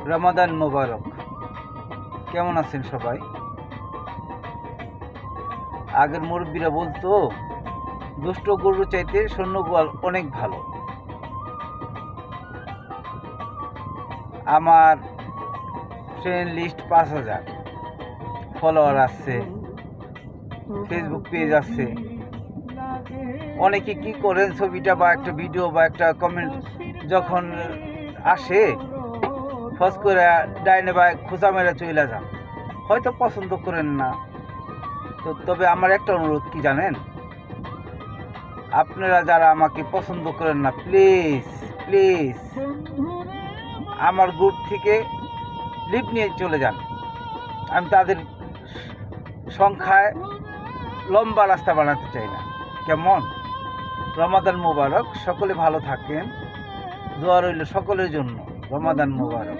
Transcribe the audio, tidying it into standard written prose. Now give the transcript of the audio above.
রমাদান মোবারক। কেমন আছেন সবাই? আগের মুরব্বীরা বলতো দুষ্ট গরু চাইতে সৈন্য গোয়াল অনেক ভালো। আমার ফ্রেন্ড লিস্ট ৫,০০০, ফলোয়ার আছে, ফেসবুক পেজ আছে। অনেকে কি করেন, ছবিটা বা একটা ভিডিও বা একটা কমেন্ট যখন আসে ফস করে ডাইনে বা খোঁচা মেরে চলে যান, হয়তো পছন্দ করেন না। তবে আমার একটা অনুরোধ কি জানেন, আপনারা যারা আমাকে পছন্দ করেন না, প্লিজ প্লিজ আমার গ্রুপ থেকে লিভ নিয়ে চলে যান। আমি তাদের সংখ্যায় লম্বা রাস্তা বানাতে চাই না। কেমন? রমাদান মোবারক, সকলে ভালো থাকেন, দোয়া রইল সকলের জন্য। রমাদান মোবারক।